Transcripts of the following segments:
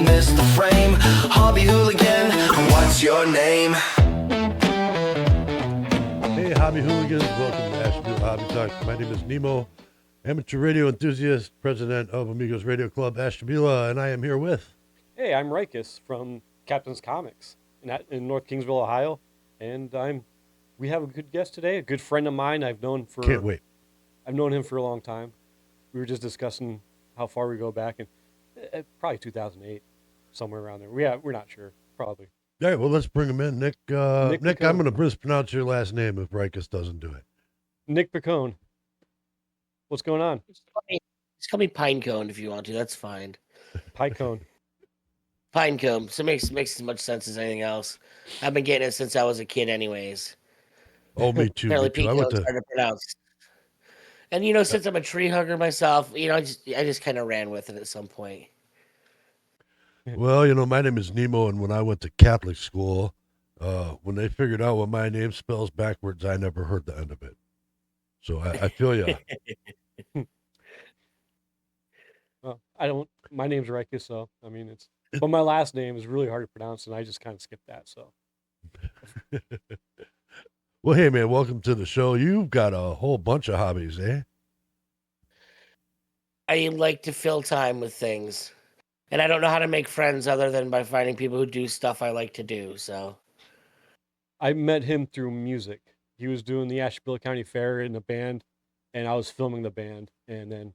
miss the frame. Hobby hooligan, what's your name? Hey, hobby hooligans, welcome to Ashtabula Hobby Talk. My name is Nemo, amateur radio enthusiast, president of Amigos Radio Club Ashtabula, and I am here with... Hey, I'm Rykus from Captain's Comics in North Kingsville, Ohio, and we have a good guest today, a good friend of mine I've known for... Can't wait. I've known him for a long time. We were just discussing how far we go back, and probably 2008, somewhere around there. We're not sure, probably. All right, well, let's bring him in. Nick, Nick, I'm going to mispronounce your last name if Rykus doesn't do it. Nick Pecone. What's going on? Just call me Pinecone if you want to. That's fine. Pinecone. Pinecone. So it makes as much sense as anything else. I've been getting it since I was a kid anyways. Oh, me too. Apparently me too. Pinecone's hard to pronounce. And, since I'm a tree hugger myself, I just kind of ran with it at some point. Well, my name is Nemo, and when I went to Catholic school, when they figured out what my name spells backwards, I never heard the end of it. So I feel you. Well, my name's Rykus, so, but my last name is really hard to pronounce, and I just kind of skipped that, so. Well, hey, man, welcome to the show. You've got a whole bunch of hobbies, eh? I like to fill time with things. And I don't know how to make friends other than by finding people who do stuff I like to do, so. I met him through music. He was doing the Ashtabula County Fair in a band, and I was filming the band. And then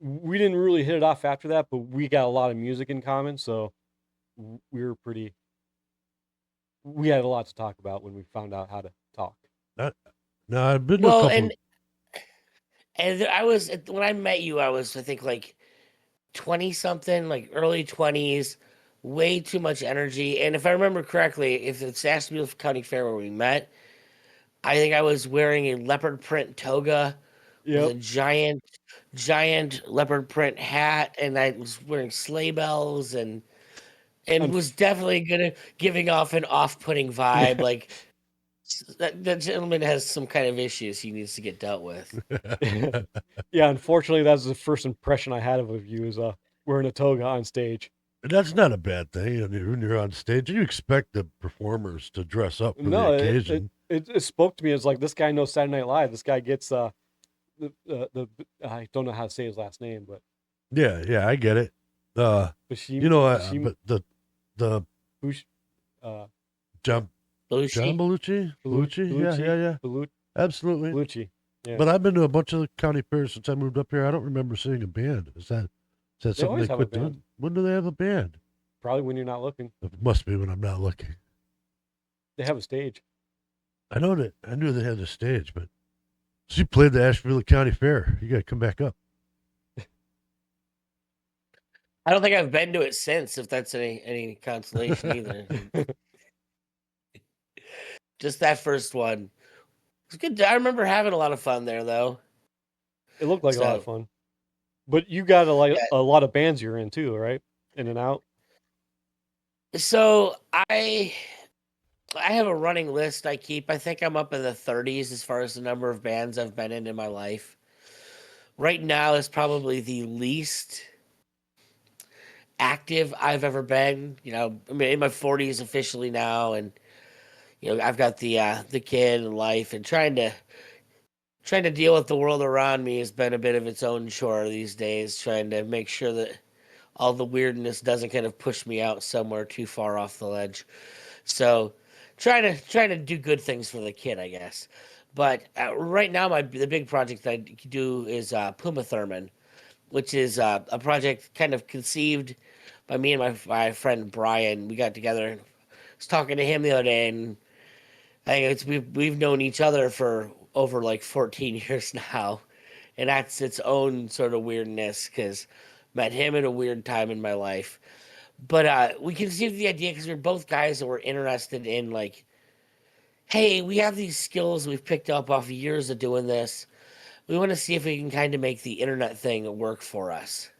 we didn't really hit it off after that, but we got a lot of music in common, so we had a lot to talk about when we found out how to talk. No, I've been to a couple. And when I met you, I think, like 20-something, like early 20s, way too much energy. And if I remember correctly, if it's Ashtabula County Fair where we met, I think I was wearing a leopard print toga with a giant leopard print hat, and I was wearing sleigh bells and was definitely giving off an off-putting vibe. Like that gentleman has some kind of issues he needs to get dealt with. Yeah, unfortunately, that's the first impression I had of you is wearing a toga on stage. That's not a bad thing. When you're on stage, you expect the performers to dress up for the occasion. It spoke to me. It's like, this guy knows Saturday Night Live. This guy gets I don't know how to say his last name, but yeah, I get it. But the John Belushi? Yeah. Absolutely. Belushi. Yeah. But I've been to a bunch of the county fairs since I moved up here. I don't remember seeing a band. Is that something they quit doing? When do they have a band? Probably when you're not looking. It must be when I'm not looking. They have a stage. I knew they had a stage, but so you played the Ashtabula County Fair. You got to come back up. I don't think I've been to it since, if that's any consolation either. Just that first one. It's good. I remember having a lot of fun there, though. It looked like a lot of fun. But you got a lot of bands you're in too, right? In and out. So I have a running list I keep. I think I'm up in the 30s as far as the number of bands I've been in my life. Right now is probably the least active I've ever been. In my 40s officially now, and I've got the kid and life, and trying to deal with the world around me has been a bit of its own chore these days, trying to make sure that all the weirdness doesn't kind of push me out somewhere too far off the ledge. So trying to do good things for the kid, I guess. But right now, the big project that I do is Puma Thurman, which is a project kind of conceived by me and my friend Brian. We got together and I was talking to him the other day, and I think we've known each other for over like 14 years now, and that's its own sort of weirdness because met him at a weird time in my life. But we conceived the idea because we're both guys that were interested in, like, hey, we have these skills we've picked up off of years of doing this. We want to see if we can kind of make the internet thing work for us.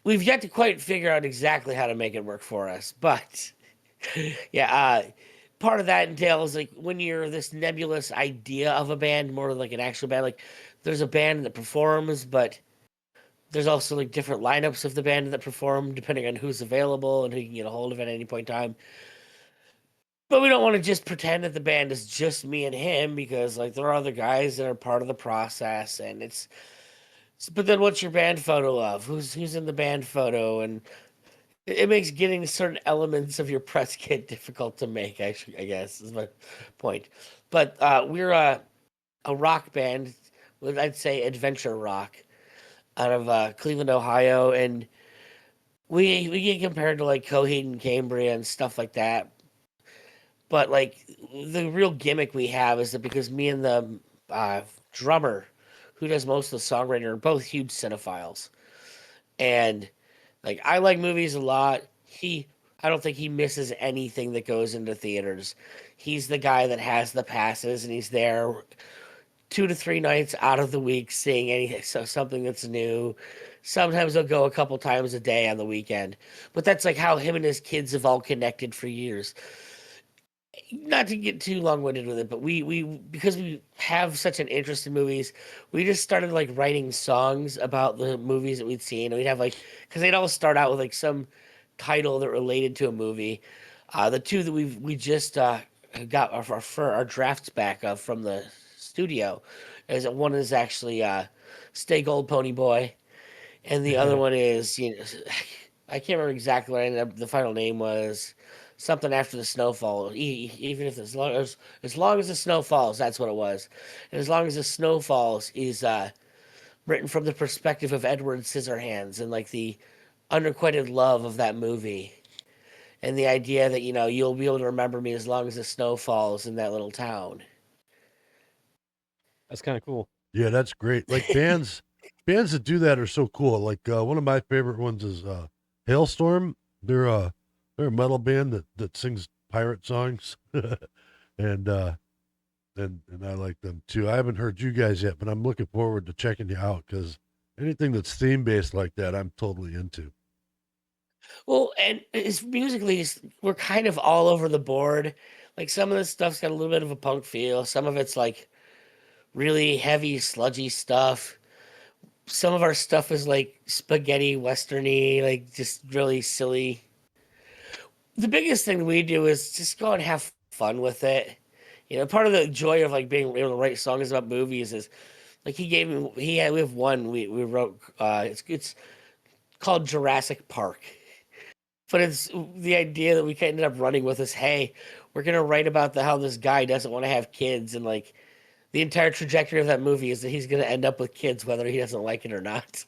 We've yet to quite figure out exactly how to make it work for us, but yeah, part of that entails, like, when you're this nebulous idea of a band, more like an actual band, like there's a band that performs, but There's also like different lineups of the band that perform depending on who's available and who you can get a hold of at any point in time. But we don't want to just pretend that the band is just me and him because like there are other guys that are part of the process and it's but then what's your band photo of? Who's in the band photo? And it makes getting certain elements of your press kit difficult to make, actually, I guess is my point. But we're a rock band, I'd say adventure rock, out of Cleveland, Ohio, and we get compared to like Coheed and Cambria and stuff like that. But like the real gimmick we have is that because me and the drummer, who does most of the songwriting, are both huge cinephiles, and like I like movies a lot. I don't think he misses anything that goes into theaters. He's the guy that has the passes, and he's there 2 to 3 nights out of the week seeing something that's new. Sometimes they'll go a couple times a day on the weekend, but that's like how him and his kids have all connected for years. Not to get too long-winded with it, but we because we have such an interest in movies, we just started like writing songs about the movies that we'd seen. And we'd have like because they'd all start out with like some title that related to a movie. The two that we just got our drafts back of from the studio is that one is actually Stay Gold Pony Boy, and the other one is I can't remember exactly what I ended up. The final name was something after the snowfall. Even if as long as the snow falls, that's what it was. And as long as the snow falls is written from the perspective of Edward Scissorhands and like the unrequited love of that movie. And the idea that you'll be able to remember me as long as the snow falls in that little town. That's kind of cool. Yeah, that's great. Like bands that do that are so cool. Like one of my favorite ones is Hailstorm. They're a metal band that sings pirate songs, and and I like them too. I haven't heard you guys yet, but I'm looking forward to checking you out because anything that's theme based like that, I'm totally into. Well, and it's musically, we're kind of all over the board. Like some of the stuff's got a little bit of a punk feel. Some of it's like really heavy, sludgy stuff. Some of our stuff is like spaghetti westerny, like just really silly. The biggest thing we do is just go and have fun with it. Part of the joy of like being able to write songs about movies is like we have one we wrote it's called Jurassic Park. But it's the idea that we ended up running with is, hey, we're gonna write about how this guy doesn't want to have kids, and like the entire trajectory of that movie is that he's gonna end up with kids whether he doesn't like it or not.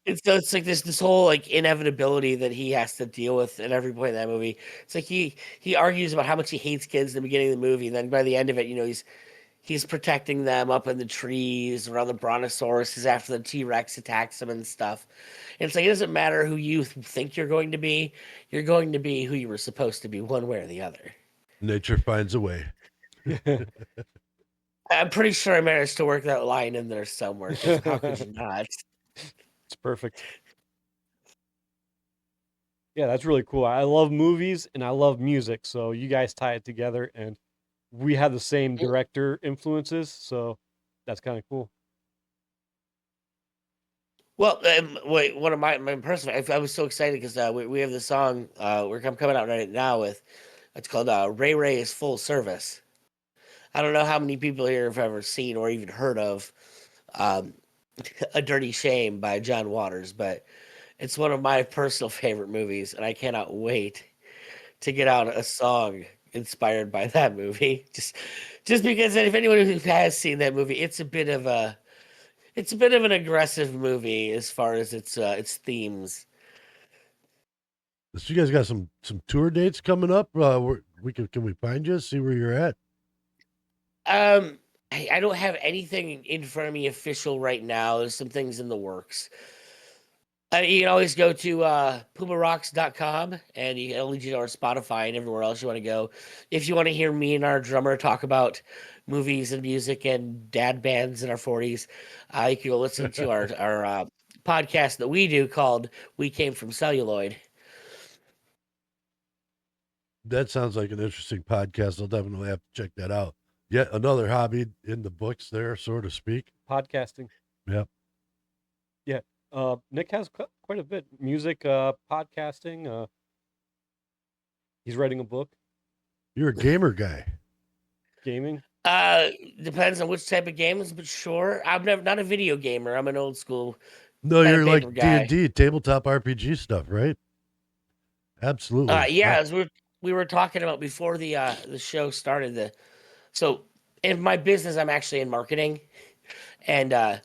And so it's like this whole like inevitability that he has to deal with at every point in that movie. It's like he argues about how much he hates kids in the beginning of the movie, and then by the end of it, he's protecting them up in the trees around the brontosauruses after the T-Rex attacks them and stuff. And it's like it doesn't matter who you think you're going to be who you were supposed to be, one way or the other. Nature finds a way. I'm pretty sure I managed to work that line in there somewhere. 'Cause how could you not? It's perfect. Yeah, that's really cool. I love movies and I love music, so you guys tie it together, and we have the same director influences, so that's kind of cool. Well, wait, one of my personal, I was so excited because we have the song I'm coming out right now with. It's called Ray Ray is Full Service. I don't know how many people here have ever seen or even heard of um, A Dirty Shame by John Waters, but it's one of my personal favorite movies, and I cannot wait to get out a song inspired by that movie. Just because if anyone who has seen that movie, it's a bit of an aggressive movie as far as its themes. So you guys got some tour dates coming up. Can we find you? See where you're at. I don't have anything in front of me official right now. There's some things in the works. You can always go to pumarocks.com and it'll lead you to our Spotify and everywhere else you want to go. If you want to hear me and our drummer talk about movies and music and dad bands in our 40s, you can go listen to our podcast that we do called We Came From Celluloid. That sounds like an interesting podcast. I'll definitely have to check that out. Yet another hobby in the books there, so to speak. Podcasting. Yep. Nick has quite a bit music, podcasting. He's writing a book, You're a gamer guy. gaming. Depends on which type of games, but sure. I'm not a video gamer. I'm an old school No, pen and you're paper like guy. D&D, tabletop RPG stuff, right? Absolutely. Yeah, as we were talking about before the show started. So in my business, I'm actually in marketing, and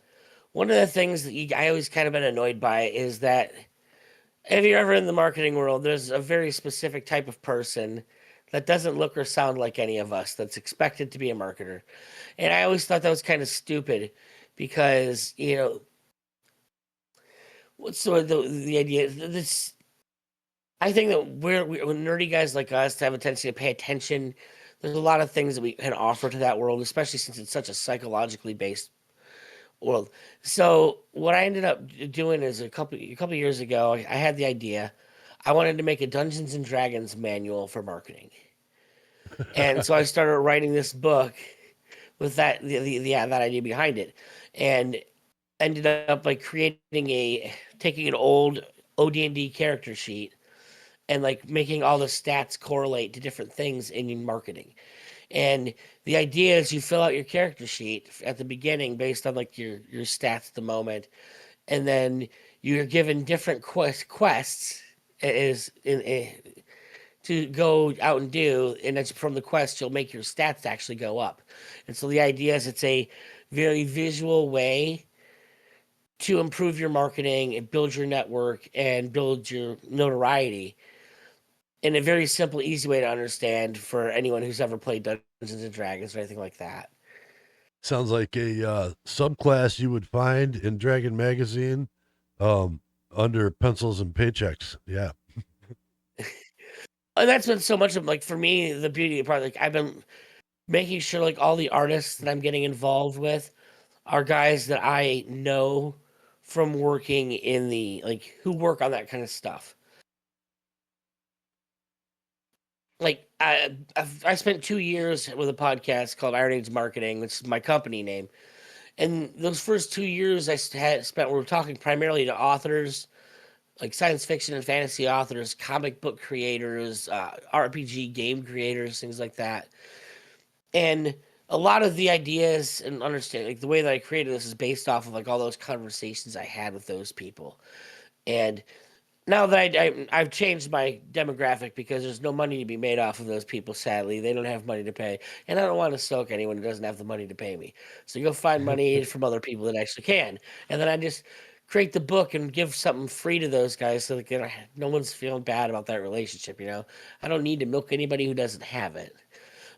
one of the things that I always kind of been annoyed by is that if you're ever in the marketing world, there's a very specific type of person that doesn't look or sound like any of us that's expected to be a marketer. And I always thought that was kind of stupid because, what's the idea? This I think that when nerdy guys like us have a tendency to pay attention, there's a lot of things that we can offer to that world, especially since it's such a psychologically based world. So what I ended up doing is a couple years ago, I had the idea. I wanted to make a Dungeons and Dragons manual for marketing, and so I started writing this book with that idea behind it, and ended up like taking an old OD&D character sheet and like making all the stats correlate to different things in marketing. And the idea is you fill out your character sheet at the beginning based on like your stats at the moment, and then you're given different quests is to go out and do, and it's from the quest you'll make your stats actually go up. And so the idea is it's a very visual way to improve your marketing and build your network and build your notoriety in a very simple, easy way to understand for anyone who's ever played Dungeons and Dragons or anything like that. Sounds like a subclass you would find in Dragon Magazine um, under pencils and paychecks. Yeah. And that's been so much of like for me, the beauty of the part, like I've been making sure like all the artists that I'm getting involved with are guys that I know from working in the like who work on that kind of stuff. Like I spent 2 years with a podcast called Iron Age Marketing, which is my company name. And those first 2 years had spent, we were talking primarily to authors, like science fiction and fantasy authors, comic book creators, RPG game creators, things like that. And a lot of the ideas and understanding, like the way that I created this is based off of like all those conversations I had with those people. And now that I've changed my demographic because there's no money to be made off of those people, sadly. They don't have money to pay. And I don't want to stoke anyone who doesn't have the money to pay me. So you'll find money from other people that actually can. And then I just create the book and give something free to those guys so that no one's feeling bad about that relationship. I don't need to milk anybody who doesn't have it.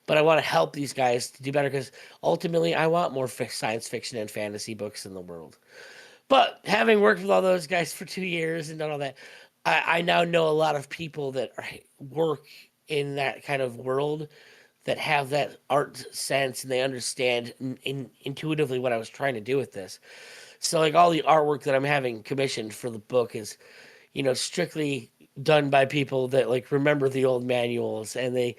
But I want to help these guys to do better because ultimately I want more science fiction and fantasy books in the world. But having worked with all those guys for 2 years and done all that, I now know a lot of people that work in that kind of world that have that art sense and they understand intuitively what I was trying to do with this. So like all the artwork that I'm having commissioned for the book is, strictly done by people that like remember the old manuals and they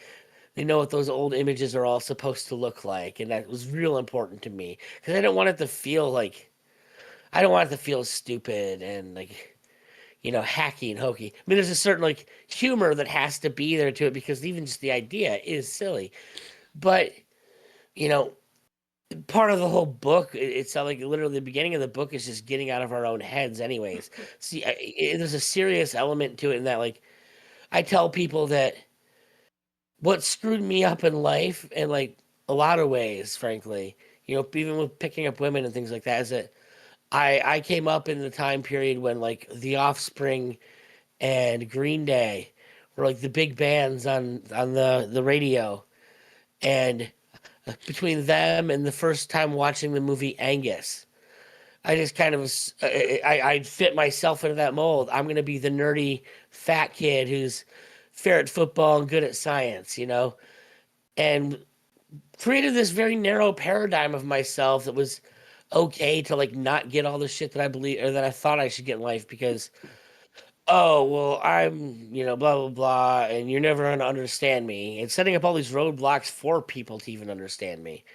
know what those old images are all supposed to look like. And that was real important to me because I don't want it to feel like I don't want it to feel stupid and like, hacky and hokey. I mean, there's a certain like humor that has to be there to it because even just the idea is silly. But, you know, part of the whole book, it's not like literally the beginning of the book is just getting out of our own heads, anyways. See, there's a serious element to it in that, like, I tell people that what screwed me up in life, and like a lot of ways, frankly, even with picking up women and things like that, is that I came up in the time period when like The Offspring and Green Day were like the big bands on the radio, and between them and the first time watching the movie Angus, I just kind of I fit myself into that mold. I'm gonna be the nerdy fat kid who's fair at football and good at science, and created this very narrow paradigm of myself that was okay to like not get all the shit that I believe or that I thought I should get in life because oh well I'm blah blah blah and you're never gonna understand me and setting up all these roadblocks for people to even understand me.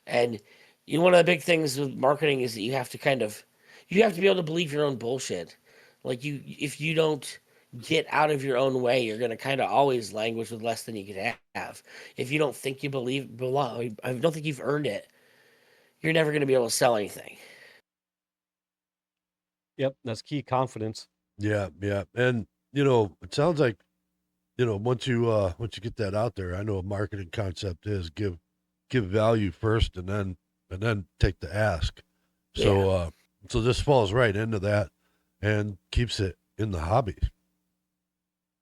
And one of the big things with marketing is that you have to be able to believe your own bullshit. Like if you don't get out of your own way, you're gonna kind of always languish with less than you could have. If you don't think you belong, I don't think you've earned it. You're never gonna be able to sell anything. Yep, that's key, confidence. Yeah, yeah. And it sounds like, once you get that out there, I know a marketing concept is give value first and then take the ask. So Yeah. so this falls right into that and keeps it in the hobby.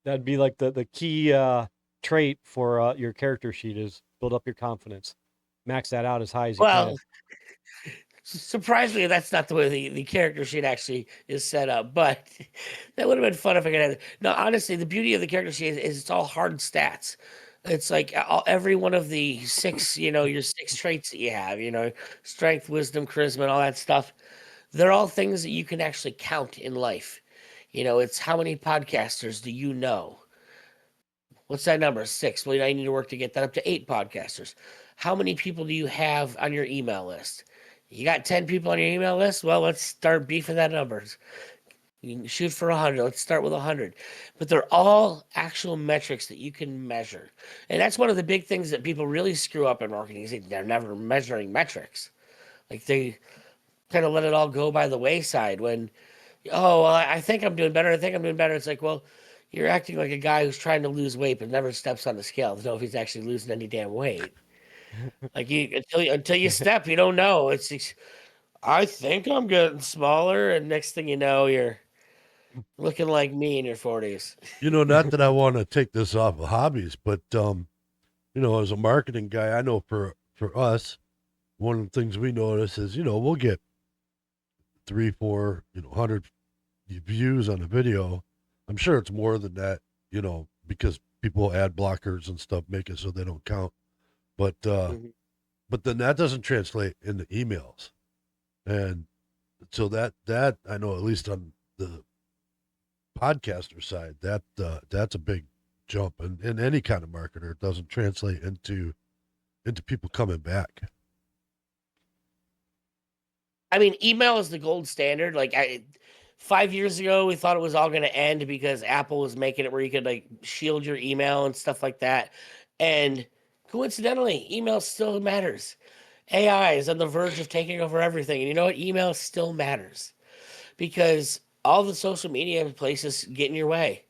That'd be like the key trait for your character sheet is build up your confidence. Max that out as high as you Well, can. surprisingly, that's not the way the character sheet actually is set up. But that would have been fun if I could have. No, honestly, the beauty of the character sheet is it's all hard stats. It's like every one of the six, your six traits that you have, strength, wisdom, charisma, and all that stuff. They're all things that you can actually count in life. It's how many podcasters do you know? What's that number? Six. Well, I need to work to get that up to 8 podcasters. How many people do you have on your email list? You got 10 people on your email list? Well, let's start beefing that numbers. You can shoot for 100. Let's start with 100. But they're all actual metrics that you can measure. And that's one of the big things that people really screw up in marketing is they're never measuring metrics. Like they kind of let it all go by the wayside when, oh, well, I think I'm doing better. I think I'm doing better. It's like, well, you're acting like a guy who's trying to lose weight but never steps on the scale to know if he's actually losing any damn weight. Like until you step, you don't know. It's I think I'm getting smaller, and next thing you know, you're looking like me in your 40s. Not that I want to take this off of hobbies, but as a marketing guy, I know for us, one of the things we notice is, we'll get 3, 4, 100 views on a video. I'm sure it's more than that, because people ad blockers and stuff make it so they don't count. But Mhm. but then that doesn't translate into emails. And so that I know, at least on the podcaster side, that's a big jump. And in any kind of marketer, it doesn't translate into people coming back. I mean, email is the gold standard. 5 years ago, we thought it was all going to end because Apple was making it where you could like shield your email and stuff like that. And coincidentally, email still matters. AI is on the verge of taking over everything. And you know what? Email still matters because all the social media places get in your way.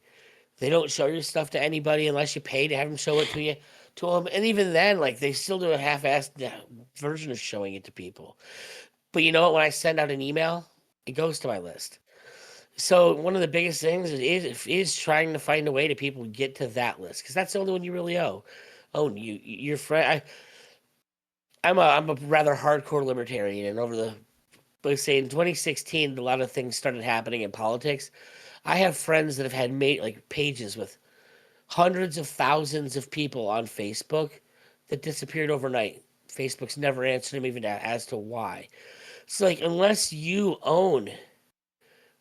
They don't show your stuff to anybody unless you pay to have them show it to you. To them, and even then, like they still do a half-assed version of showing it to people. But you know what? When I send out an email, it goes to my list. So one of the biggest things is trying to find a way to people get to that list because that's the only one you really owe. Oh, your friend. I'm a rather hardcore libertarian, and let's say in 2016, a lot of things started happening in politics. I have friends that have had made like pages with hundreds of thousands of people on Facebook that disappeared overnight. Facebook's never answered them even as to why. So like unless you own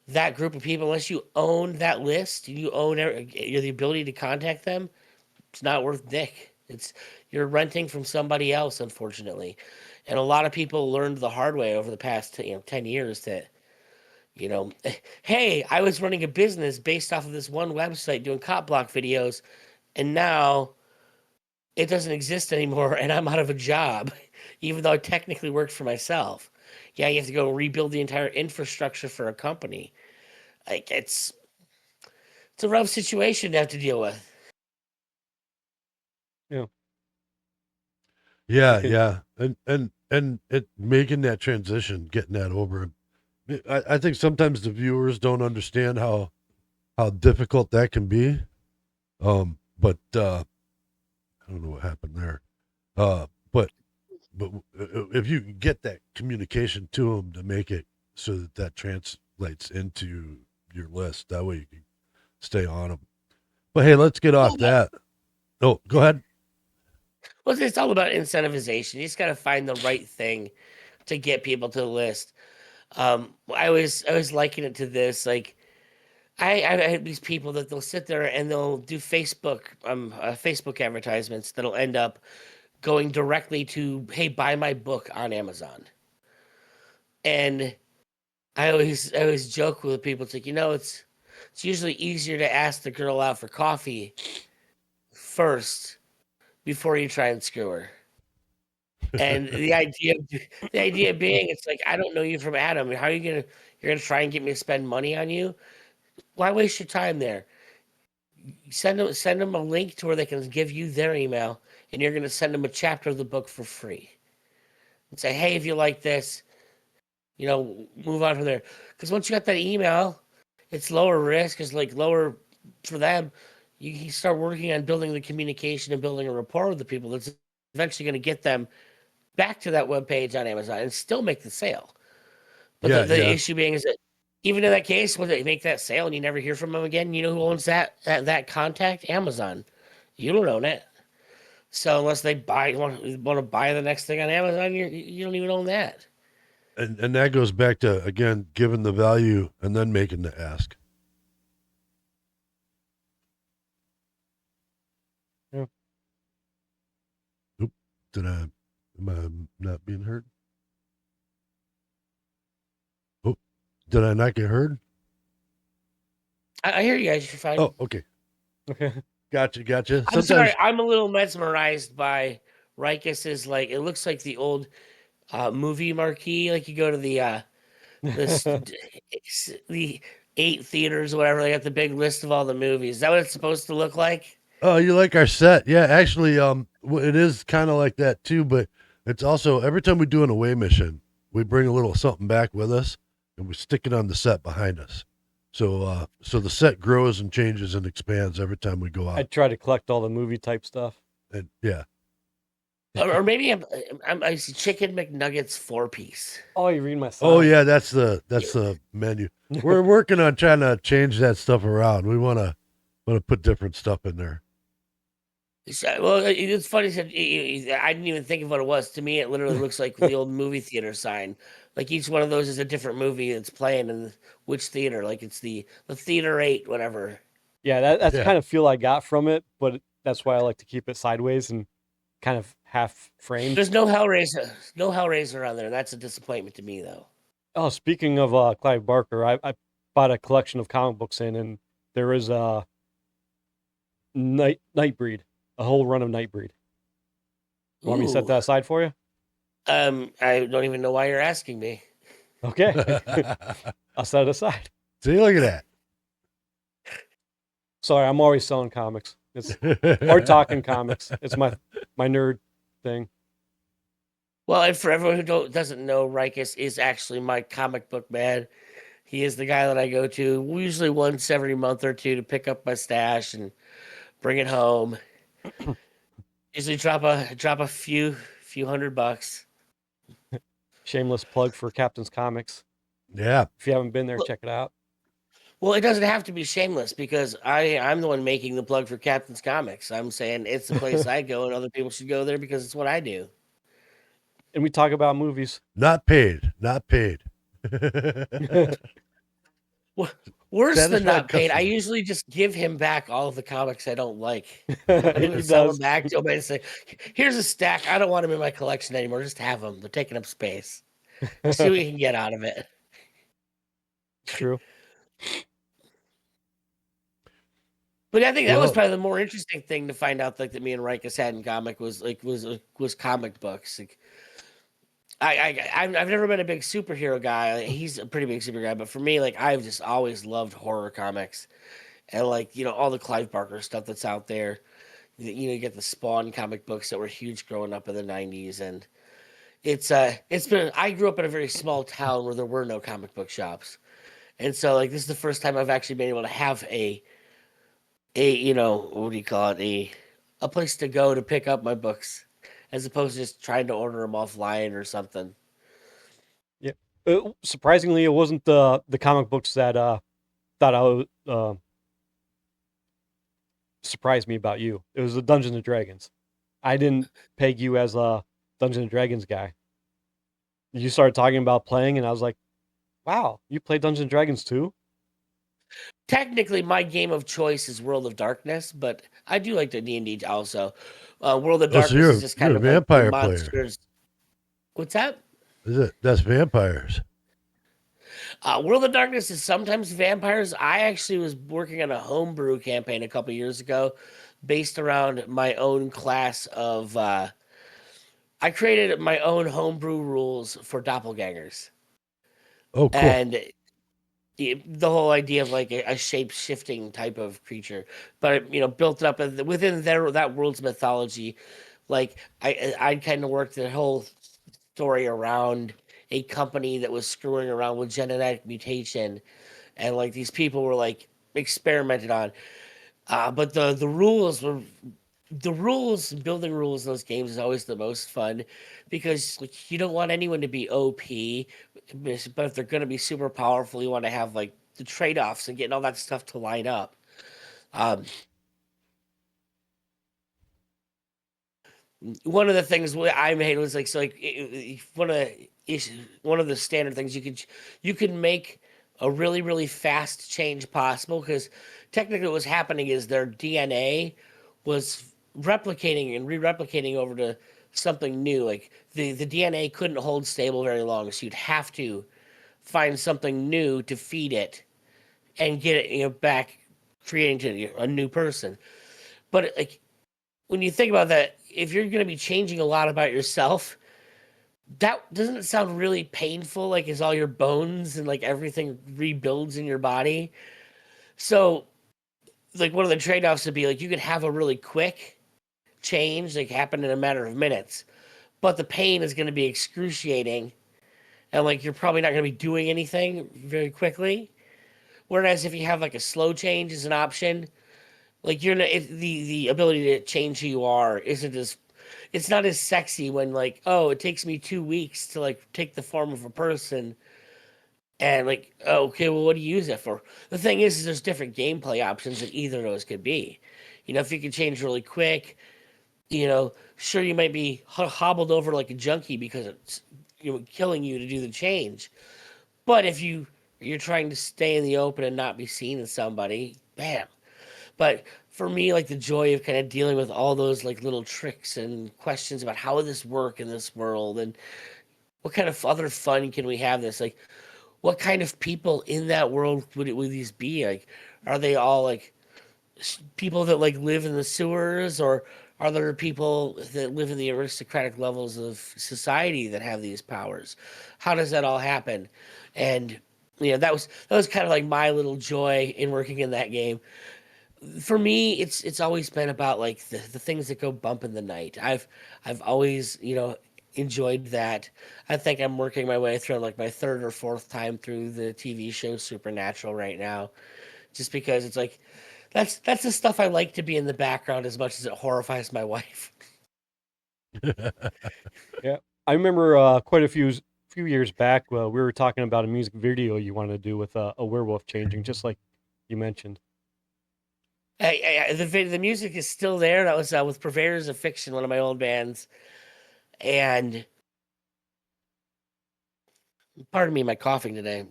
that group of people, unless you own that list, you own the ability to contact them, it's not worth dick. It's you're renting from somebody else, unfortunately. And a lot of people learned the hard way over the past 10 years that you know, hey, I was running a business based off of this one website doing cop block videos, and now it doesn't exist anymore, and I'm out of a job, even though I technically worked for myself. Yeah, you have to go rebuild the entire infrastructure for a company. Like it's a rough situation to have to deal with. Yeah. Yeah, yeah. And it making that transition, getting that over. I think sometimes the viewers don't understand how difficult that can be. But I don't know what happened there. But if you get that communication to them to make it so that translates into your list, that way you can stay on them. But hey, let's get off that. Oh, go ahead. Well, it's all about incentivization. You just got to find the right thing to get people to the list. I was liken it to this. Like I have these people that they'll sit there and they'll do Facebook advertisements that'll end up going directly to, hey, buy my book on Amazon. And I always joke with people. It's like, it's usually easier to ask the girl out for coffee first before you try and screw her. And the idea being, it's like, I don't know you from Adam. How are you're gonna try and get me to spend money on you? Why waste your time there? Send them a link to where they can give you their email, and you're gonna send them a chapter of the book for free. And say, hey, if you like this, move on from there. Because once you got that email, it's lower risk. It's like lower for them. You can start working on building the communication and building a rapport with the people. That's eventually going to get them back to that web page on Amazon and still make the sale. But the issue being is that even in that case, when they make that sale and you never hear from them again, you know who owns that contact? Amazon. You don't own it. So unless they want to buy the next thing on Amazon, you don't even own that. And that goes back to, again, giving the value and then making the ask. Yeah. Oop, am I not being heard? Oh, did I not get heard? I hear you guys. You're fine. Oh, okay. Okay. Gotcha. I'm sorry. I'm a little mesmerized by Rykus's, like, it looks like the old movie marquee. Like, you go to the 8 theaters or whatever. They got the big list of all the movies. Is that what it's supposed to look like? Oh, you like our set? Yeah, actually, it is kind of like that too. But it's also, every time we do an away mission, we bring a little something back with us, and we stick it on the set behind us. So the set grows and changes and expands every time we go out. I try to collect all the movie type stuff. And yeah. Or maybe I see chicken McNuggets 4-piece. Oh, you read my sign. Oh yeah, that's the menu. We're working on trying to change that stuff around. We want to put different stuff in there. Well, it's funny. I didn't even think of what it was. To me, it literally looks like the old movie theater sign. Like each one of those is a different movie that's playing in which theater. Like it's the theater 8, whatever. Yeah, that's the kind of feel I got from it, but that's why I like to keep it sideways and kind of half framed. There's no Hellraiser on there. That's a disappointment to me, though. Oh, speaking of Clive Barker, I bought a collection of comic books and there is a Nightbreed, a whole run of Nightbreed. Want me to set that aside for you? I don't even know why you're asking me. Okay. I'll set it aside. See, look at that. Sorry, I'm always selling comics. Or talking comics. It's my nerd thing. Well, and for everyone who doesn't know, Rykus is actually my comic book man. He is the guy that I go to usually once every month or two to pick up my stash and bring it home. Usually drop a few $100. Shameless plug for Captain's Comics. Yeah. If you haven't been there, check it out. Well, it doesn't have to be shameless because I'm the one making the plug for Captain's Comics. I'm saying it's the place I go and other people should go there because it's what I do. And we talk about movies. Not paid. Worse than not paid, I usually just give him back all of the comics I don't like. I even sell them back to him and say, here's a stack. I don't want them in my collection anymore. Just have them. They're taking up space. See what we can get out of it. True. But I think that was probably the more interesting thing to find out, like, that me and Rykus had in comic was comic books. Like, I've never been a big superhero guy. He's a pretty big super guy, but for me, like, I've just always loved horror comics, and like, all the Clive Barker stuff that's out there. You get the Spawn comic books that were huge growing up in the '90s, and it's been. I grew up in a very small town where there were no comic book shops, and so like this is the first time I've actually been able to have a what do you call it, a place to go to pick up my books, as opposed to just trying to order them offline or something. Yeah. Surprisingly, it wasn't the comic books that thought I would surprise me about you. It was the Dungeons and Dragons. I didn't peg you as a Dungeons and Dragons guy. You started talking about playing, and I was like, "Wow, you play Dungeons and Dragons too?" Technically, my game of choice is World of Darkness, but I do like the D&D also. World of Darkness is just kind of a vampire like player. monsters. What's that? That's vampires. World of Darkness is sometimes vampires. I actually was working on a homebrew campaign a couple years ago, based around my own class of. I created my own homebrew rules for doppelgangers, Oh, cool. and the whole idea of like a shape shifting type of creature, but built up within that world's mythology. Like I kind of worked the whole story around a company that was screwing around with genetic mutation, and like these people were like experimented on. But the rules, building rules in those games is always the most fun, because like you don't want anyone to be OP, but if they're going to be super powerful, you want to have like the trade-offs and getting all that stuff to line up. Um, One of the things I made was like, so like one of the standard things you could make a really fast change possible, because technically what was happening is their DNA was replicating and re-replicating over to something new. Like the DNA couldn't hold stable very long, so you'd have to find something new to feed it and get it back, creating to a new person. But like when you think about that, if you're going to be changing a lot about yourself, that doesn't sound really painful. Like, as all your bones and like everything rebuilds in your body. So, like, one of the trade offs would be like you could have a really quick change, like happen in a matter of minutes, but the pain is going to be excruciating, and like you're probably not going to be doing anything very quickly. Whereas if you have like a slow change as an option, like you're not, the ability to change who you are isn't as, it's not as sexy when like, oh, it takes me 2 weeks to like take the form of a person, and like, oh, okay, well, what do you use it for? The thing is there's different gameplay options that either of those could be. If you can change really quick, sure, you might be hobbled over like a junkie because it's killing you to do the change. But if you're trying to stay in the open and not be seen as somebody, bam. But for me, like the joy of kind of dealing with all those like little tricks and questions about how would this work in this world, and what kind of other fun can we have this, like what kind of people in that world would these be, like are they all like people that like live in the sewers, or are there people that live in the aristocratic levels of society that have these powers? How does that all happen? And that was kind of like my little joy in working in that game. For me, it's always been about like the things that go bump in the night. I've always enjoyed that. I think I'm working my way through like my third or fourth time through the TV show Supernatural right now, just because it's like that's the stuff I like to be in the background as much as it horrifies my wife. Yeah, I remember quite a few years back, we were talking about a music video you wanted to do with a werewolf changing, just like you mentioned. The music is still there. That was with Purveyors of Fiction, one of my old bands, and pardon me, my coughing today.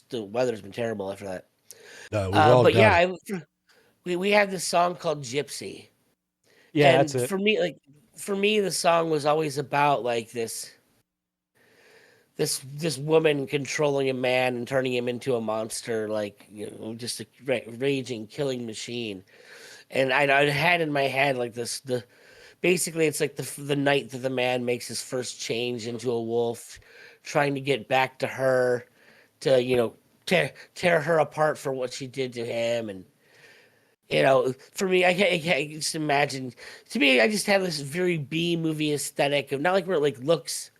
The weather's been terrible after that. We've all But got yeah, it. we had this song called Gypsy, Yeah, that's and it. for me, the song was always about like this woman controlling a man and turning him into a monster, like just a raging killing machine. And I had in my head like the basically it's like the night that the man makes his first change into a wolf, trying to get back to her, to tear her apart for what she did to him. And for me, I can't just imagine. To me, I just have this very B movie aesthetic of, not like where it like looks,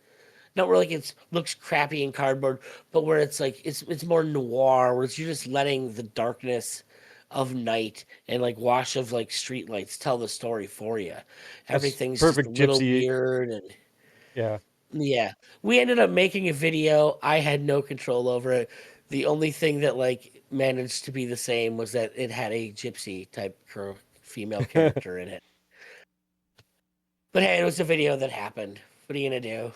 not where like it looks crappy in cardboard, but where it's like it's more noir, where you're just letting the darkness of night and like wash of like street lights tell the story for you. That's Everything's just a perfect little gypsy. weird. And Yeah, yeah, we ended up making a video. I had no control over it. The only thing that like managed to be the same was that it had a gypsy type female character in it. But hey, it was a video that happened. What are you gonna do?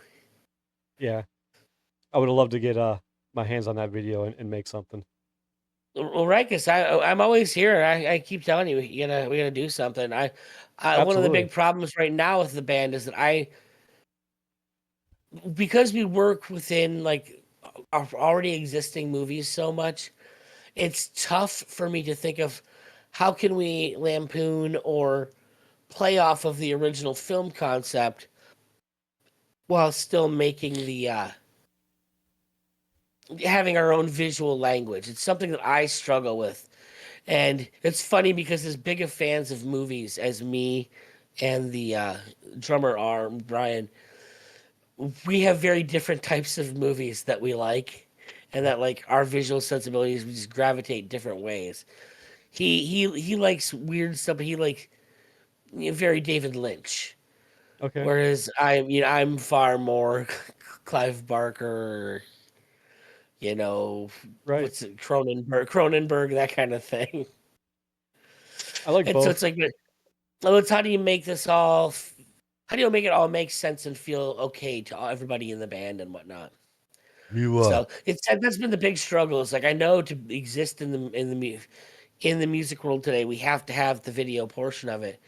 yeah. I would have loved to get my hands on that video and make something. Well, Rykus, I'm always here. I keep telling you, we gotta do something. I one of the Absolutely. big problems right now with the band is that because we work within like already existing movies so much, it's tough for me to think of how can we lampoon or play off of the original film concept while still making the having our own visual language. It's something that I struggle with. And it's funny because as big of fans of movies as me and the drummer are, Brian, we have very different types of movies that we like, and that like our visual sensibilities we just gravitate different ways. He likes weird stuff, but he like very David Lynch. Okay. Whereas I'm far more Clive Barker, Right. what's it, Cronenberg, that kind of thing. I like And so both. it's like, well, it's how do you make this all? How do you make it all make sense and feel okay to everybody in the band and whatnot? You So that's been the big struggle. It's like I know to exist in the music world today, we have to have the video portion of it.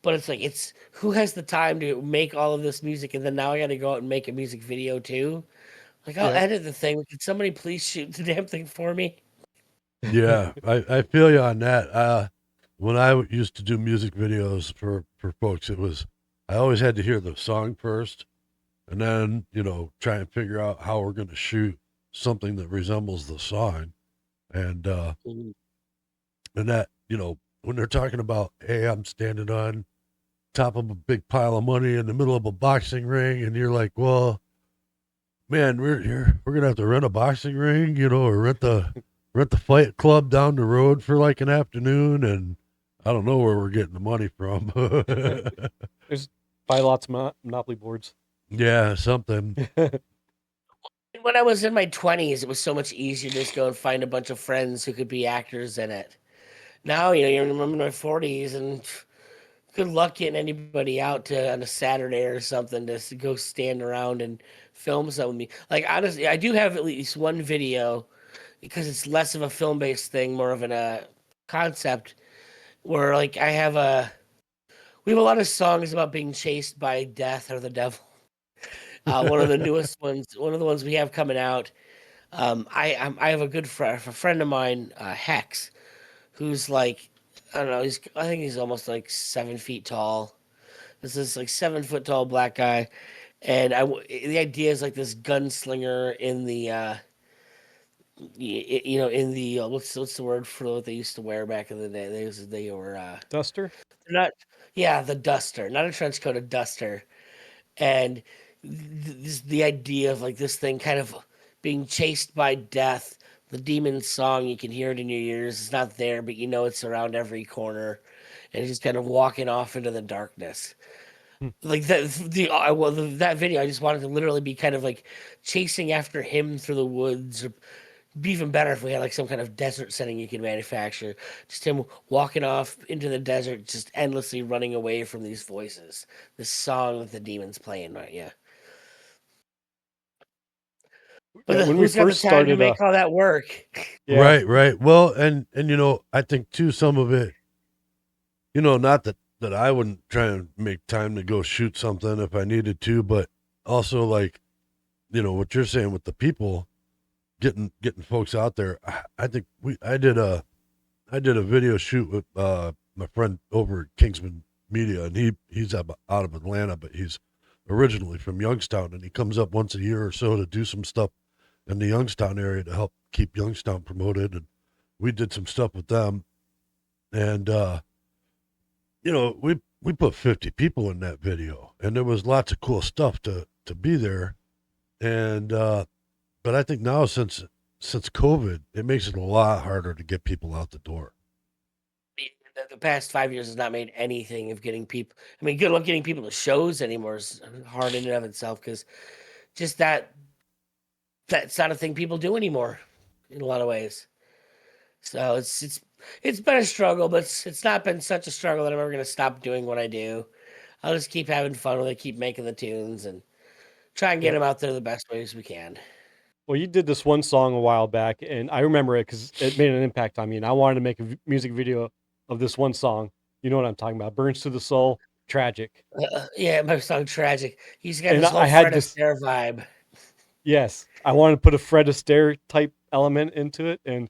But it's like it's who has the time to make all of this music, and then now I got to go out and make a music video too. Like I'll Yeah. edit the thing. Could somebody please shoot the damn thing for me? yeah, I feel you on that. When I used to do music videos for folks, it was I always had to hear the song first, and then try and figure out how we're going to shoot something that resembles the song, and Mhm. and that when they're talking about, hey, I'm standing on top of a big pile of money in the middle of a boxing ring, and you're like, well, man, we're gonna have to rent a boxing ring, or rent the fight club down the road for like an afternoon, and I don't know where we're getting the money from. There's buy lots of Monopoly boards. Yeah, something. When I was in my 20s, it was so much easier to just go and find a bunch of friends who could be actors in it. Now, you're in my 40s, and good luck getting anybody out to on a Saturday or something to go stand around and film something with me. Like honestly, I do have at least one video because it's less of a film-based thing, more of a concept where like we have a lot of songs about being chased by death or the devil. One of the newest ones, one of the ones we have coming out. I have a friend of mine, Hex, who's like, I don't know, I think he's almost like 7 feet tall. This is like 7 foot tall black guy, and the idea is like this gunslinger in the in the what's the word for what they used to wear back in the day? They were Duster. they're not, yeah, the duster, not a trench coat, a duster. And the idea of like this thing kind of being chased by death, the demon song, you can hear it in your ears. It's not there, but it's around every corner, and it's just kind of walking off into the darkness. Hmm. Like that video, I just wanted to literally be kind of like chasing after him through the woods. Or be even better if we had like some kind of desert setting you could manufacture. Just him walking off into the desert, just endlessly running away from these voices. This song that the demon's playing, right? Yeah. But Yeah. When we who's got the first time to started, make all that work? yeah, Right. Well, and I think too some of it, not that I wouldn't try and make time to go shoot something if I needed to, but also like, what you're saying with the people getting folks out there. I think I did a video shoot with my friend over at Kingsman Media, and he's out of Atlanta, but he's originally from Youngstown, and he comes up once a year or so to do some stuff in the Youngstown area to help keep Youngstown promoted. And we did some stuff with them, and we put 50 people in that video, and there was lots of cool stuff to be there. And but I think now since COVID, it makes it a lot harder to get people out the door. The past 5 years has not made anything of getting people. I mean, good luck getting people to shows anymore is hard in and of itself because just that's not a thing people do anymore in a lot of ways. So it's been a struggle, but it's not been such a struggle that I'm ever going to stop doing what I do. I'll just keep having fun with it, keep making the tunes, and try and get yeah. them out there the best ways we can. Well, you did this one song a while back, and I remember it because it made an impact on me. And I wanted to make a music video of this one song. You know what I'm talking about? Burns to the Soul, Tragic. Yeah, my song Tragic. He's got And this whole I had Fred this, Astaire vibe. Yes, I want to put a Fred Astaire type element into it. And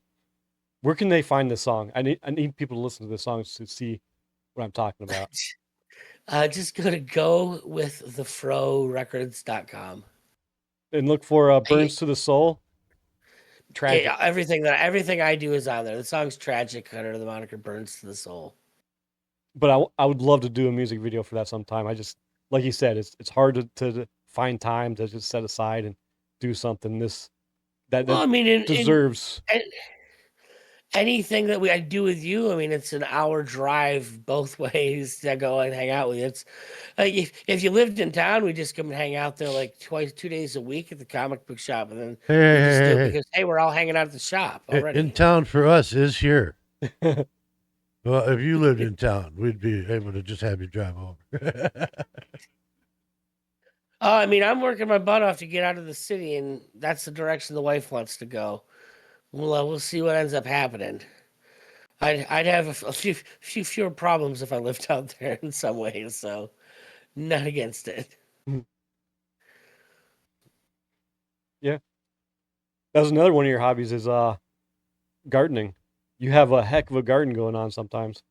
where can they find this song? I need people to listen to the songs to see what I'm talking about. Just go to gowiththefrorecords.com. And look for I, Burns to the Soul. Tragic. everything I do is on there. The song's tragic under the moniker Burns to the Soul. But I would love to do a music video for that sometime. I just, like you said, it's hard to find time to just set aside and do something that Well, I mean, deserves. Anything that I do with you, I mean, it's an hour drive both ways to go and hang out with you. It's like if you lived in town, we just come and hang out there like 2 days a week at the comic book shop, and then Hey, we just do it hey, because hey, we're all hanging out at the shop hey. already. In town for us is here. Well, if you lived in town, we'd be able to just have you drive over. Oh, I mean, I'm working my butt off to get out of the city, and that's the direction the wife wants to go. We'll see what ends up happening. I'd have a few fewer problems if I lived out there in some ways, so not against it. Yeah, that was another one of your hobbies is gardening. You have a heck of a garden going on sometimes.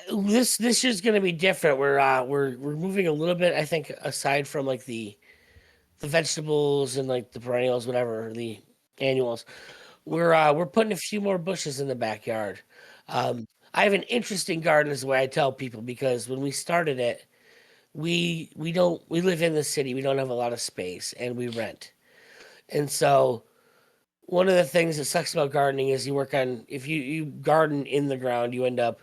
This year's going to be different. We're moving a little bit. I think aside from like the vegetables and like the perennials, whatever the annuals, we're putting a few more bushes in the backyard. I have an interesting garden, is the way I tell people, because when we started it, we live in the city. We don't have a lot of space, and we rent. And so one of the things that sucks about gardening is if you garden in the ground, you end up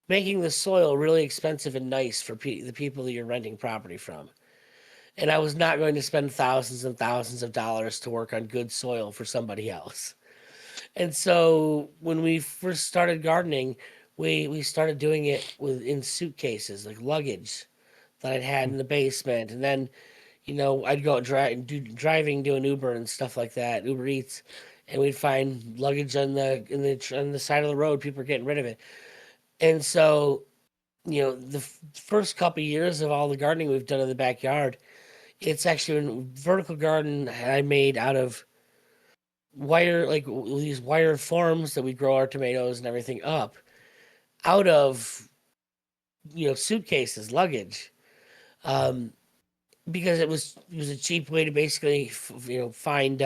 making the soil really expensive and nice for the people that you're renting property from. And I was not going to spend thousands and thousands of dollars to work on good soil for somebody else. And so when we first started gardening, we started doing it in suitcases, like luggage that I'd had in the basement. And then, I'd go driving, doing Uber and stuff like that, Uber Eats, and we'd find luggage on the side of the road. People are getting rid of it. And so, the first couple of years of all the gardening we've done in the backyard, it's actually a vertical garden I made out of wire, like these wire forms that we grow our tomatoes and everything up out of, suitcases, luggage, because it was a cheap way to basically, find,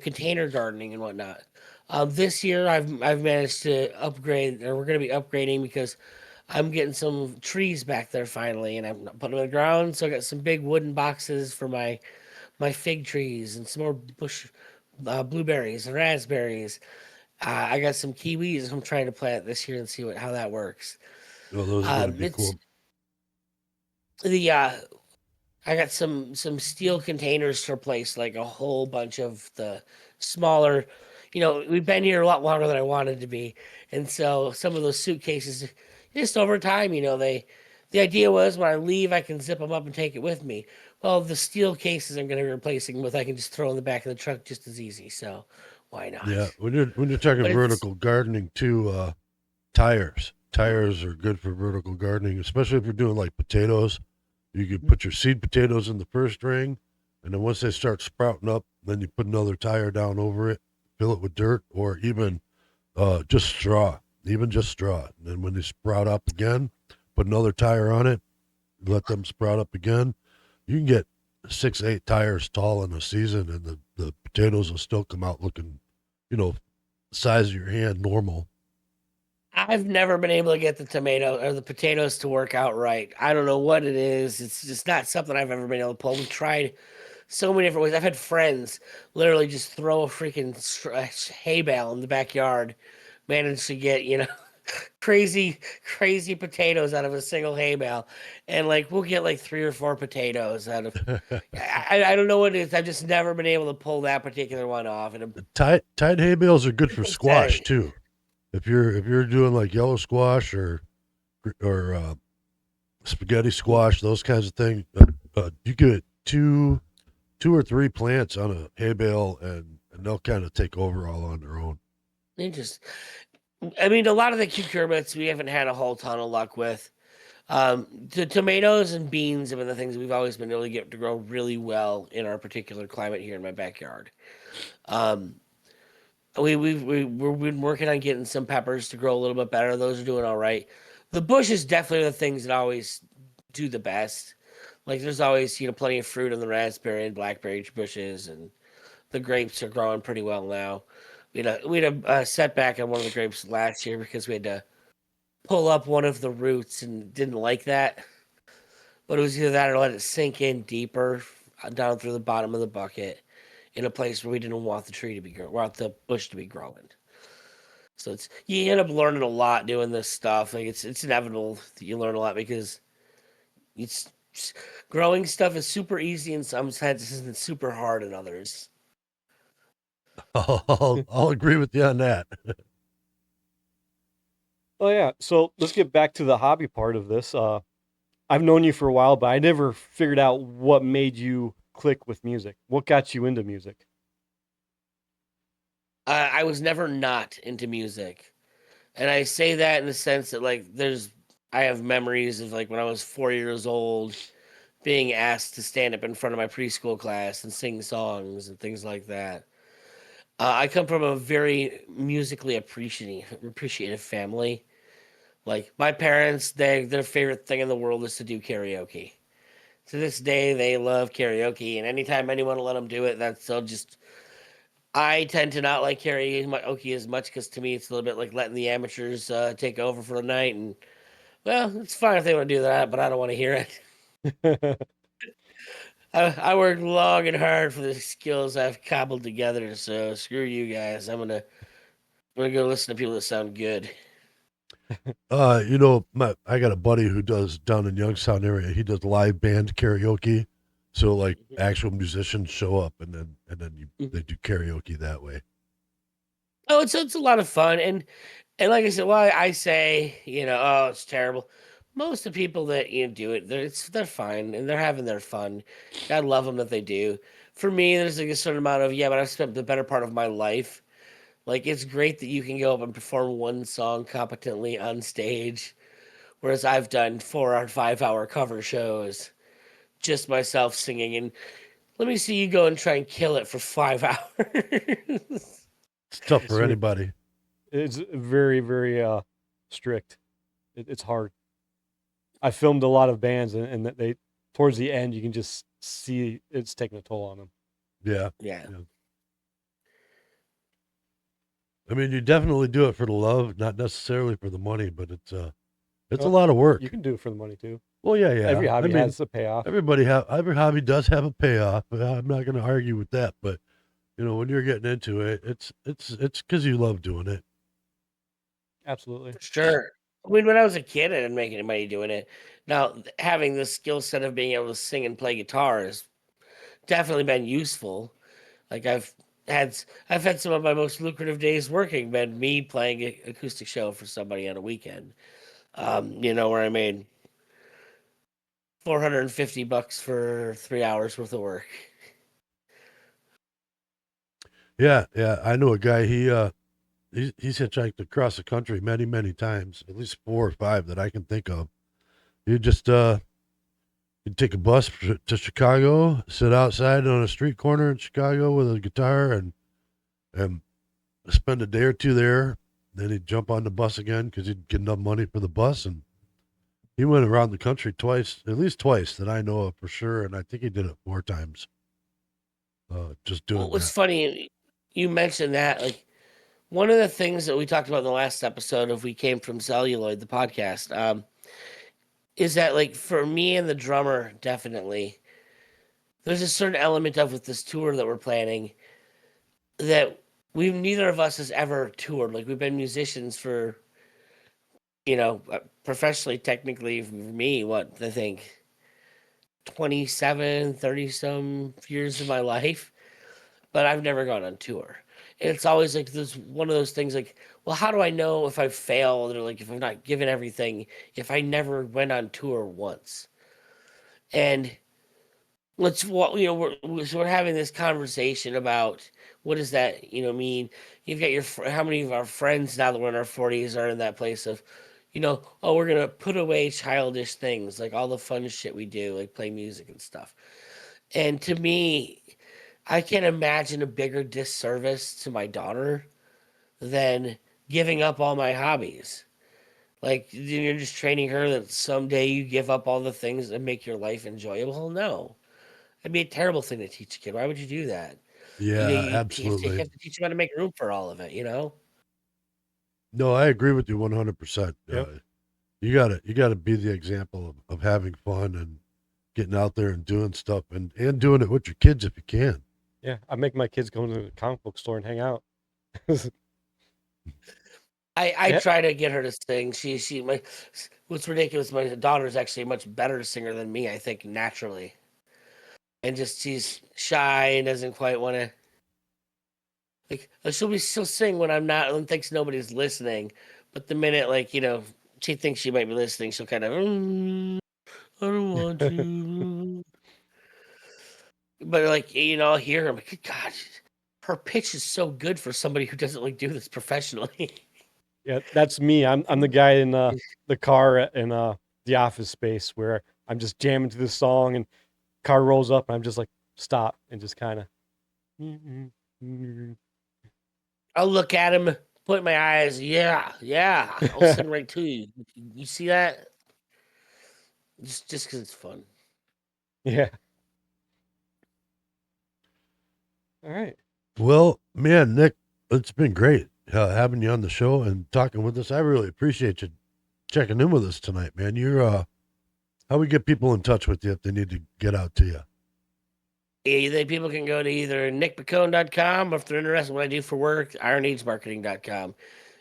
container gardening and whatnot. This year I've managed to upgrade, or we're going to be upgrading because I'm getting some trees back there finally, and I'm putting them on the ground. So I got some big wooden boxes for my fig trees and some more bush blueberries and raspberries. I got some kiwis I'm trying to plant this year and see how that works. Well, those are going to be It's cool. the I got some steel containers to replace like a whole bunch of the smaller. We've been here a lot longer than I wanted to be, and so some of those suitcases, just over time, the idea was when I leave, I can zip them up and take it with me. Well, the steel cases I'm going to be replacing with, I can just throw in the back of the truck just as easy. So why not? Yeah, when you're talking But vertical gardening too, tires are good for vertical gardening, especially if you're doing like potatoes. You could put your seed potatoes in the first ring, and then once they start sprouting up, then you put another tire down over it, fill it with dirt, or even just straw, And then when they sprout up again, put another tire on it, let them sprout up again. You can get 6, 8 tires tall in a season, and the potatoes will still come out looking, the size of your hand, normal. I've never been able to get the tomato or the potatoes to work out right. I don't know what it is. It's just not something I've ever been able to pull. We tried so many different ways. I've had friends literally just throw a freaking hay bale in the backyard, manage to get, crazy, crazy potatoes out of a single hay bale. And like, we'll get like 3 or 4 potatoes out of, I don't know what it is. I've just never been able to pull that particular one off. And Tied hay bales are good for squash Say. too. If you're doing like yellow squash or spaghetti squash, those kinds of things, you get two or 3 plants on a hay bale, and they'll kind of take over all on their own. They just, I mean, a lot of the cucurbits we haven't had a whole ton of luck with. The tomatoes and beans have been the things we've always been able to get to grow really well in our particular climate here in my backyard. Um, we've been working on getting some peppers to grow a little bit better. Those are doing all right. The bushes definitely are the things that always do the best. Like there's always plenty of fruit on the raspberry and blackberry bushes, and the grapes are growing pretty well now. We had a setback on one of the grapes last year because we had to pull up one of the roots and didn't like that. But it was either that or let it sink in deeper down through the bottom of the bucket in a place where we didn't want the tree to be want the bush to be growing. So you end up learning a lot doing this stuff. Like it's inevitable that you learn a lot because it's growing stuff is super easy in some senses and super hard in others. I'll agree with you on that. Oh yeah. So let's get back to the hobby part of this. I've known you for a while, but I never figured out what made you click with music. What got you into music? I was never not into music, and I say that in the sense that I have memories of like when I was 4 years old, being asked to stand up in front of my preschool class and sing songs and things like that. I come from a very musically appreciative family. Like my parents, their favorite thing in the world is to do karaoke. To this day, they love karaoke, and anytime anyone will let them do it, they'll just. I tend to not like karaoke as much because to me it's a little bit like letting the amateurs take over for the night, and well, it's fine if they want to do that, but I don't want to hear it. I worked long and hard for the skills I've cobbled together, so screw you guys. I'm gonna go listen to people that sound good. I got a buddy who does down in Youngstown area. He does live band karaoke, so like actual musicians show up and then they do karaoke that way. Oh, it's a lot of fun, and like I said, well, I say oh, it's terrible. Most of the people that do it, they're fine and they're having their fun. I love them that they do. For me, there's like a certain amount of but I've spent the better part of my life. Like it's great that you can go up and perform one song competently on stage, whereas I've done 4 or 5 hour cover shows, just myself singing. And let me see you go and try and kill it for 5 hours. It's tough for So anybody. it's very, very strict. It's hard. I filmed a lot of bands, and they towards the end you can just see it's taking a toll on them. Yeah. Yeah. I mean, you definitely do it for the love, not necessarily for the money, but it's a Well, lot of work. You can do it for the money too. Well, yeah. Every I hobby mean, has a payoff. every hobby does have a payoff. But I'm not going to argue with that. But when you're getting into it, it's because you love doing it. Absolutely. Sure. I mean, when I was a kid, I didn't make any money doing it. Now, having the skill set of being able to sing and play guitar has definitely been useful. Like I've had some of my most lucrative days working been me playing an acoustic show for somebody on a weekend. Where I made $450 for 3 hours worth of work. Yeah. I know a guy. He's hitchhiked across the country many times, at least 4 or 5 that I can think of. You just you'd take a bus to Chicago, sit outside on a street corner in Chicago with a guitar, and spend a day or two there. Then he'd jump on the bus again because he'd get enough money for the bus. And he went around the country at least twice that I know of for sure. And I think he did it 4 times. Just doing Well, what's that. funny, you mentioned that, like, one of the things that we talked about in the last episode of We Came From Celluloid, the podcast, is that, like, for me and the drummer, definitely, there's a certain element of with this tour that we're planning that neither of us has ever toured. Like, we've been musicians for, professionally, technically, for me, what, I think 27, 30 some years of my life, but I've never gone on tour. And it's always like this one of those things like, well, how do I know if I've failed or like if I'm not given everything if I never went on tour once? And we're having this conversation about what does that mean? You've got how many of our friends now that we're in our 40s are in that place of oh, we're gonna put away childish things, like all the fun shit we do, like play music and stuff. And to me, I can't imagine a bigger disservice to my daughter than giving up all my hobbies. Like, you're just training her that someday you give up all the things that make your life enjoyable. No, that'd be a terrible thing to teach a kid. Why would you do that? Yeah, You absolutely. have to teach them how to make room for all of it, No, I agree with you 100%. Yep. You gotta be the example of having fun and getting out there and doing stuff and doing it with your kids if you can. Yeah, I make my kids go to the comic book store and hang out. I Yeah. try to get her to sing. What's ridiculous, my daughter's actually a much better singer than me, I think, naturally. And just she's shy and doesn't quite want to, like, she'll sing when I'm not, and thinks nobody's listening. But the minute, like, she thinks she might be listening, she'll kind of, I don't want to. But, like, I'll hear her, I'm like, good God, her pitch is so good for somebody who doesn't like do this professionally. Yeah, that's me. I'm the guy in the car in the office space where I'm just jamming to this song and car rolls up and I'm just like stop and just kind of. I'll look at him, put my eyes, yeah, I'll sing right to you. You see that? Just because it's fun. Yeah. All right. Well, man, Nick, it's been great having you on the show and talking with us. I really appreciate you checking in with us tonight, man. You're how we get people in touch with you if they need to get out to you. Either people can go to either nickpecone.com, or if they're interested in what I do for work, ironagemarketing.com.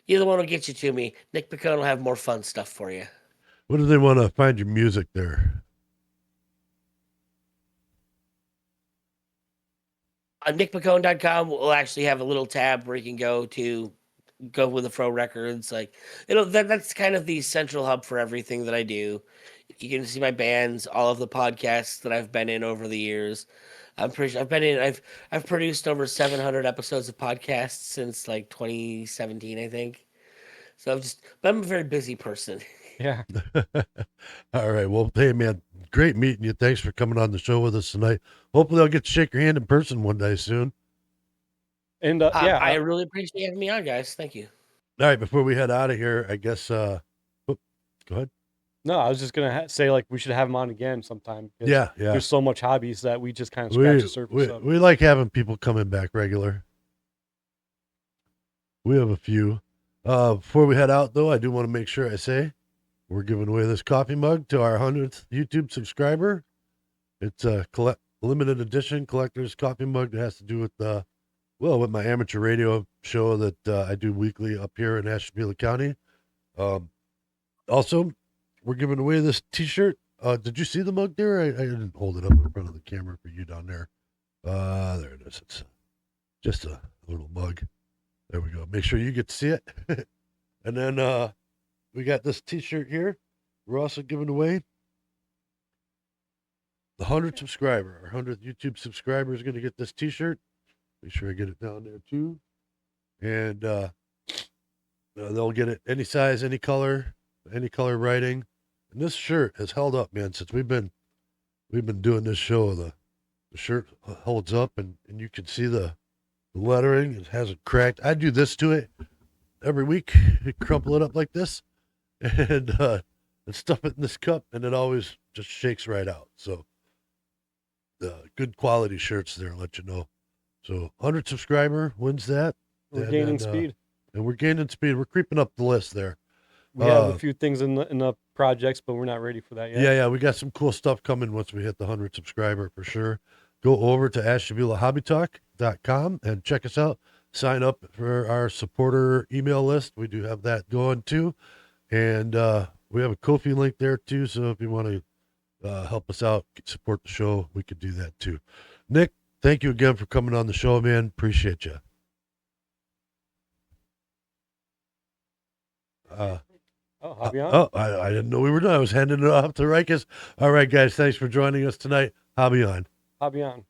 Either one will get you to me. Nick Pecone will have more fun stuff for you. What do they want to find your music there? nickpecone.com will actually have a little tab where you can go with the Fro Records. Like, that's kind of the central hub for everything that I do. You can see my bands, all of the podcasts that I've been in over the years. I've produced over 700 episodes of podcasts since like 2017, I think. So I'm a very busy person. Yeah. All right. Well, hey, man, great meeting you. Thanks for coming on the show with us tonight. Hopefully, I'll get to shake your hand in person one day soon. And I really appreciate having me on, guys. Thank you. All right. Before we head out of here, I guess, go ahead. no, I was just gonna say like we should have him on again sometime. 'Cause Yeah. There's so much hobbies that we just kind of scratch the surface of. We like having people coming back regular. We have a few. Before we head out, though, I do want to make sure I say we're giving away this coffee mug to our 100th YouTube subscriber. It's a limited edition collector's coffee mug that has to do with with my amateur radio show that I do weekly up here in Ashtabula County. Also, we're giving away this T-shirt. Did you see the mug there? I didn't hold it up in front of the camera for you down there. There it is. It's just a little mug. There we go. Make sure you get to see it. And then we got this T-shirt here. We're also giving away the 100th subscriber. Our 100th YouTube subscriber is going to get this T-shirt. Make sure I get it down there too. And they'll get it any size, any color writing. And this shirt has held up, man, since we've been doing this show. The shirt holds up, and you can see the lettering. It hasn't cracked. I do this to it every week. Crumple it up like this, and stuff it in this cup, and it always just shakes right out. So good quality shirts there. I'll let you know. So 100 subscriber wins that. We're gaining speed. And we're gaining speed. We're creeping up the list there. We have a few things in the projects, but we're not ready for that yet. Yeah. We got some cool stuff coming once we hit the 100 subscriber for sure. Go over to ashtabulahobbytalk.com and check us out. Sign up for our supporter email list. We do have that going too. And we have a Ko-fi link there too. So if you want to help us out, support the show, we could do that too. Nick, thank you again for coming on the show, man. Appreciate you. Hobby on? Oh, I didn't know we were done. I was handing it off to Rykus. All right, guys, thanks for joining us tonight. Hobby on. Hobby on.